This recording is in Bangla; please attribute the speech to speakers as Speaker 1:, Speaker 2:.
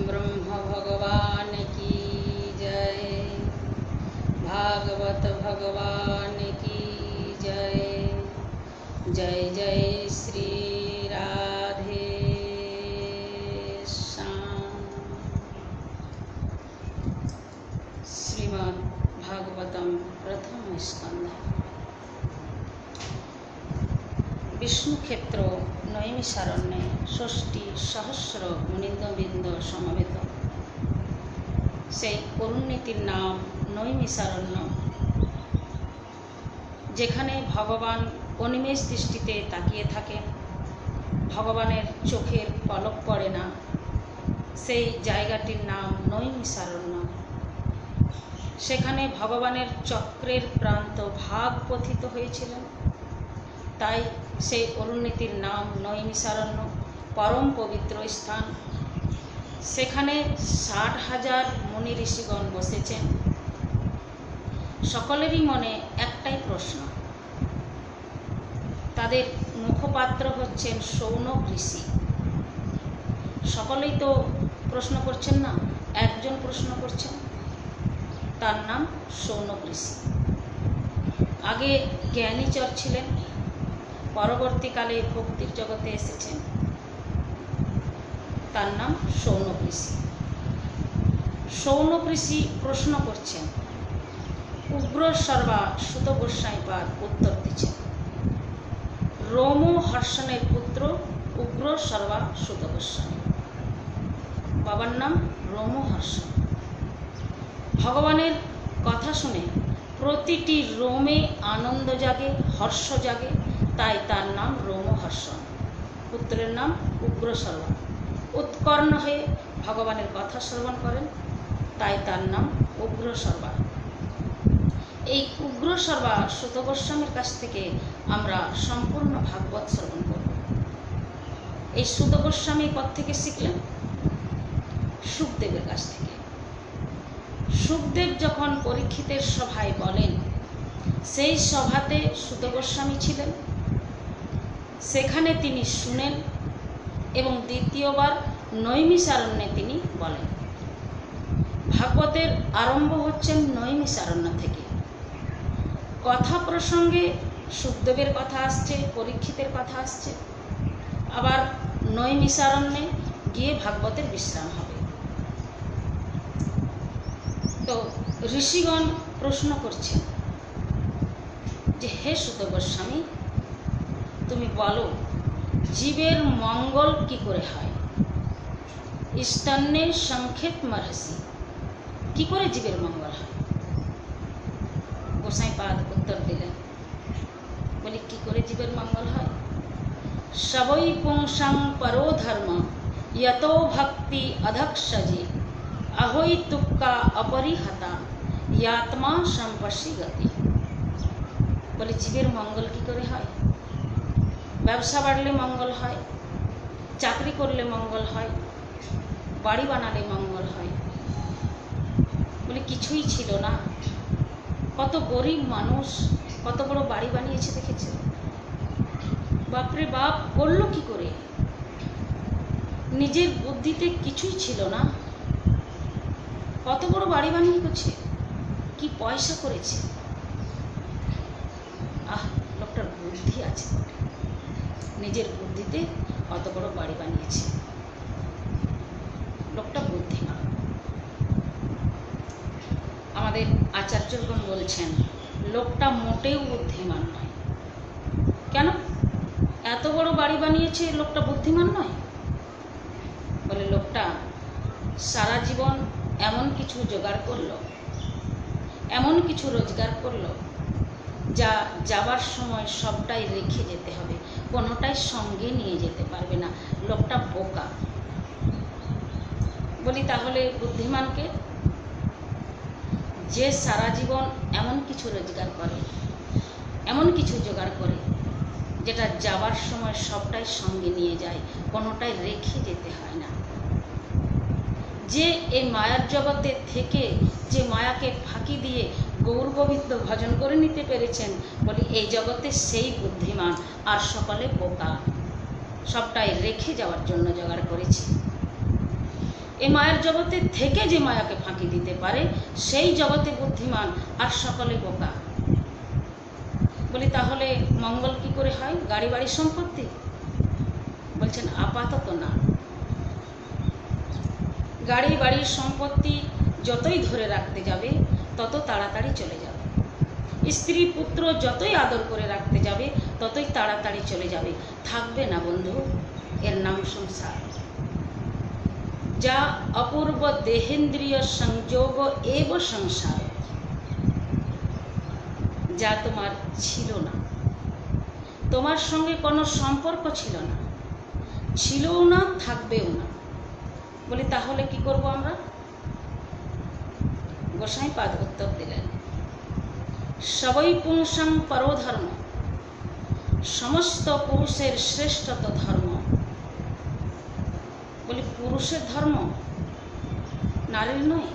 Speaker 1: ब्रह्म भगवान की जय। भागवत भगवान की जय। जय जय श्री राधे श्याम। श्रीमद् भागवतम प्रथम स्कंध। विष्णु क्षेत्र नैमिषारण्ये षष्ठी सहस्र मुनिंदबृंद समवेत से অরুণনীতির नाम নৈমিষারণ্য, যেখানে ভগবান অনিমেষ দৃষ্টিতে তাকিয়ে থাকেন, ভগবানের চোখের পলক পড়ে না, সেই জায়গাটির নাম নৈমিষারণ্য। সেখানে ভগবানের চক্রের প্রান্ত ভাগ পথিত হয়েছিলেন, তাই সেই অরুণনীতির নাম নৈমিষারণ্য, পরম পবিত্র স্থান। সেখানে 60,000 মুনি ঋষিগণ বসেছেন। সকলেরই মনে একটাই প্রশ্ন, তাদের মুখপাত্র হচ্ছেন শৌনক ঋষি। সকলেই তো প্রশ্ন করছেন না, একজন প্রশ্ন করছেন, তার নাম শৌনক ঋষি। আগে জ্ঞানীচর ছিলেন, পরবর্তীকালে ভক্তির জগতে এসেছেন, তার নাম শৌনক ঋষি। শৌনক ঋষি প্রশ্ন করছেন, উগ্র সর্বা সুত গোস্বামীপাদ উত্তর দিচ্ছেন। রোমহর্ষণের পুত্র উগ্র সর্বা সুত গোস্বামী, বাবার নাম রোমহর্ষণ। ভগবানের কথা শুনে প্রতিটি রোমে আনন্দ জাগে, হর্ষ জাগে, তাই তার নাম রোমহর্ষণ। পুত্রের নাম উগ্র সর্বা, উৎকর্ণ হয়ে ভগবানের কথা শ্রবণ করেন, তাই তার নাম উগ্র সর্বা। এই উগ্র সর্বা সুত গোস্বামীর কাছ থেকে আমরা সম্পূর্ণ ভাগবত শ্রবণ করব। এই সুত গোস্বামী পদ থেকে শিখলেন শুকদেবের কাছ থেকে। শুকদেব যখন পরীক্ষিতের সভায় বলেন, সেই সভাতে সুত গোস্বামী ছিলেন, সেখানে তিনি শুনেন এবং দ্বিতীয়বার নৈমিষারণ্যে তিনি বলেন। ভাগবতের আরম্ভ হচ্ছেন নৈমিষারণ্য থেকে। কথা প্রসঙ্গে শুকদেবের কথা আসছে, পরীক্ষিতের কথা আসছে, আবার নৈমিষারণ্যে গিয়ে ভাগবতের বিশ্রাম হবে। তো ঋষিগণ প্রশ্ন করছেন যে, হে সুত গোস্বামী, তুমি বলো জীবের মঙ্গল কি করে হয়? স্তন্যে সংক্ষেপ মরহসি, কি করে জীবের মঙ্গল হয়? গোসাইপাদ উত্তর দিলেন, বলি কি করে জীবের মঙ্গল হয়? সবই পুংসাং পরো ধর্ম যতো ভক্তি অধক্ষজি অহৈ তুক্কা অপরিহতা ইয়াত্মা সম্পর্শী গতি। বলে জীবের মঙ্গল কি করে হয়? ব্যবসা বাড়লে মঙ্গল হয়, চাকরি করলে মঙ্গল হয়, বাড়ি বানালে মঙ্গল হয়। বলে কিছুই ছিল না, কত গরিব মানুষ কত বড় বাড়ি বানিয়েছে দেখেছে, বাপরে বাপ, করলো কি করে? নিজের বুদ্ধিতে কিছুই ছিল না, কত বড় বাড়ি বানিয়েছে, কি পয়সা করেছে। লোকটার বুদ্ধি আছে, নিজের বুদ্ধিতে কত বড় বাড়ি বানিয়েছে, লোকটা বুদ্ধিমান। আমাদের আচার্যগণ বলছেন, লোকটা মোটেও বুদ্ধিমান নয়। কেন? এত বড় বাড়ি বানিয়েছে, লোকটা বুদ্ধিমান নয়? বলে লোকটা সারা জীবন এমন কিছু জোগাড় করলো, এমন কিছু রোজগার করলো, যা যাবার সময় সবটাই রেখে যেতে হবে, কোনোটাই সঙ্গে নিয়ে যেতে পারবে না। লোকটা বোকা। বলি তাহলে বুদ্ধিমানকে? যে সারা জীবন এমন কিছু রোজগার করে, এমন কিছু জোগাড় করে, যেটা যাবার সময় সবটাই সঙ্গে নিয়ে যায়, কোনোটাই রেখে যেতে হয় না। যে এই মায়ার জগতে থেকে যে মায়াকে ফাঁকি দিয়ে গৌর গোবিন্দ ভজন করে নিতে পেরেছেন, বলি এই জগতে সেই বুদ্ধিমান, আর সকলে বোকা, সবটাই রেখে যাওয়ার জন্য জোগাড় করেছে। এ মায়ের জগতে থেকে যে মায়াকে ফাঁকি দিতে পারে সেই জগতে বুদ্ধিমান, আর সকলে বোকা। বলি তাহলে মঙ্গল কি করে হয়? গাড়ি বাড়ি সম্পত্তি? বলছেন আপাতত না। গাড়ি বাড়ির সম্পত্তি যতই ধরে রাখতে যাবে তত তাড়াতাড়ি চলে যাবে, স্ত্রী পুত্র যতই আদর করে রাখতে যাবে ততই তাড়াতাড়ি চলে যাবে, থাকবে না বন্ধু। এর নাম সংসার। যা অপূর্ব দেহেন্দ্রিয় সংযোগ এব সংসার, যা তোমার ছিল না, তোমার সঙ্গে কোনো সম্পর্ক ছিল না, ছিলও না, থাকবেও না। বলি তাহলে কি করব আমরা? গোসাইপাদ উত্তর দিলেন, সবই পুংসাং পরধর্ম, সমস্ত পুরুষের শ্রেষ্ঠত ধর্ম। বলি পুরুষের ধর্ম, নারীর নয়।